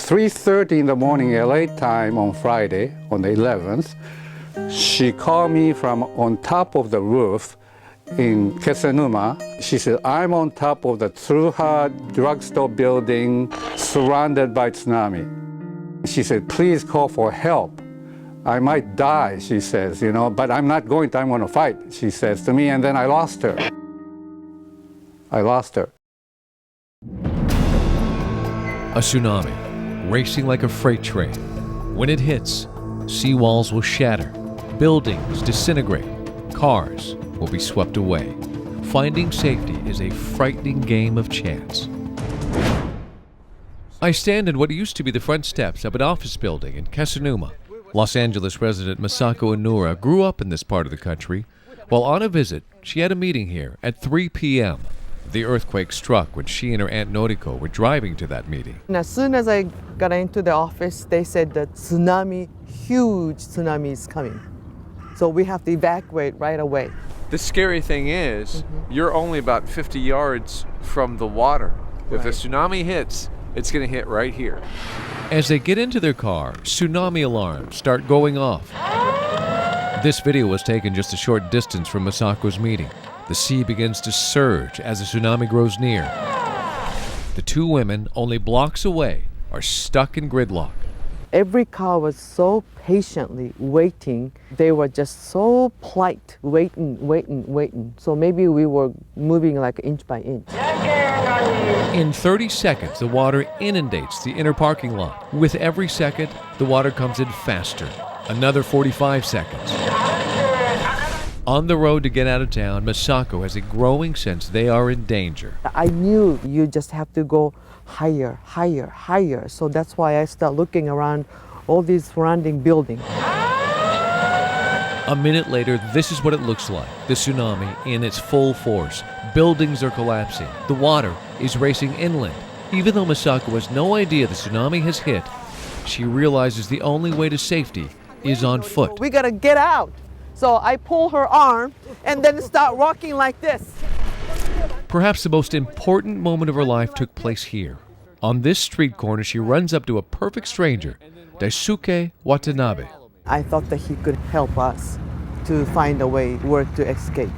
3:30 in the morning LA time on Friday, on the 11th, she called me from on top of the roof in Kesennuma. She said, I'm on top of the Tsuruha drugstore building surrounded by tsunami. She said, please call for help. I might die, she says, but I'm not going to, I'm going to fight, she says to me, and then I lost her. I lost her. A tsunami, racing like a freight train. When it hits, seawalls will shatter, buildings disintegrate, cars will be swept away. Finding safety is a frightening game of chance. I stand in what used to be the front steps of an office building in Kesennuma. Los Angeles resident Masako Inura grew up in this part of the country. While on a visit, she had a meeting here at 3 p.m. The earthquake struck when she and her Aunt Noriko were driving to that meeting. And as soon as I got into the office, they said that huge tsunami is coming. So we have to evacuate right away. The scary thing is, you're only about 50 yards from the water. If the tsunami hits, it's going to hit right here. As they get into their car, tsunami alarms start going off. This video was taken just a short distance from Masako's meeting. The sea begins to surge as the tsunami grows near. The two women, only blocks away, are stuck in gridlock. Every car was so patiently waiting. They were just so polite, waiting. So maybe we were moving like inch by inch. In 30 seconds, the water inundates the inner parking lot. With every second, the water comes in faster. Another 45 seconds. On the road to get out of town, Masako has a growing sense they are in danger. I knew you just have to go higher. So that's why I start looking around all these surrounding buildings. A minute later, this is what it looks like. The tsunami in its full force. Buildings are collapsing. The water is racing inland. Even though Masako has no idea the tsunami has hit, she realizes the only way to safety is on foot. We gotta get out. So I pull her arm and then start walking like this. Perhaps the most important moment of her life took place here. On this street corner, she runs up to a perfect stranger, Daisuke Watanabe. I thought that he could help us to find a way where to escape.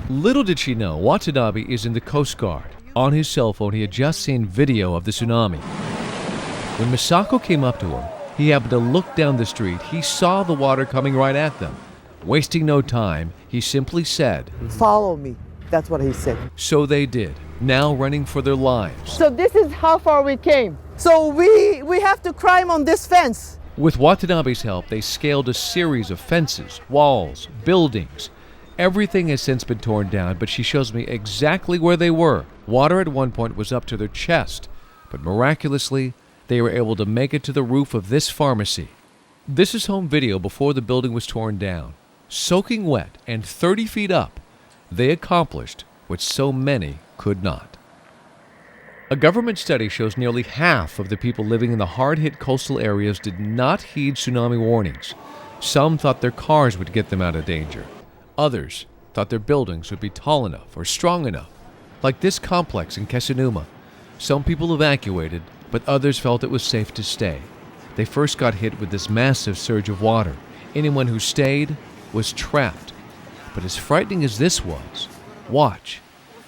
Little did she know, Watanabe is in the Coast Guard. On his cell phone, he had just seen video of the tsunami. When Masako came up to him, he happened to look down the street. He saw the water coming right at them. Wasting no time, he simply said, follow me. That's what he said. So they did, now running for their lives. So this is how far we came. So we have to climb on this fence. With Watanabe's help, they scaled a series of fences, walls, buildings. Everything has since been torn down, but she shows me exactly where they were. Water at one point was up to their chest, but miraculously, they were able to make it to the roof of this pharmacy. This is home video before the building was torn down. Soaking wet and 30 feet up, they accomplished what so many could not. A government study shows nearly half of the people living in the hard-hit coastal areas did not heed tsunami warnings. Some thought their cars would get them out of danger. Others thought their buildings would be tall enough or strong enough. Like this complex in Kesennuma, some people evacuated, but others felt it was safe to stay. They first got hit with this massive surge of water. Anyone who stayed was trapped. But as frightening as this was, watch.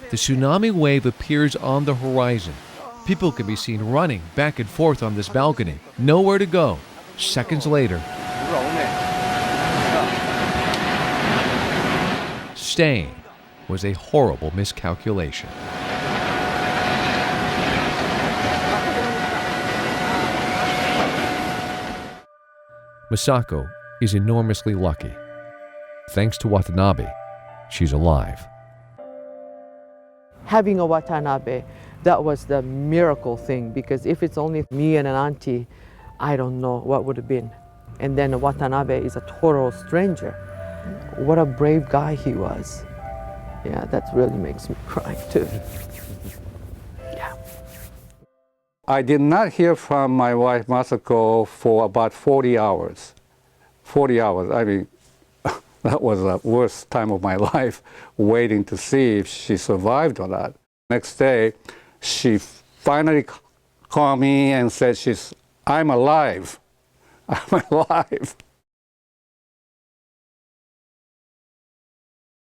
The tsunami wave appears on the horizon. People can be seen running back and forth on this balcony. Nowhere to go. Seconds later, staying was a horrible miscalculation. Masako is enormously lucky. Thanks to Watanabe, she's alive. Having a Watanabe, that was the miracle thing, because if it's only me and an auntie, I don't know what would have been. And then Watanabe is a total stranger. What a brave guy he was. Yeah, that really makes me cry too. Yeah. I did not hear from my wife Masako for about 40 hours. 40 hours, I mean, that was the worst time of my life, waiting to see if she survived or not. Next day, she finally called me and said she's I'm alive. I'm alive.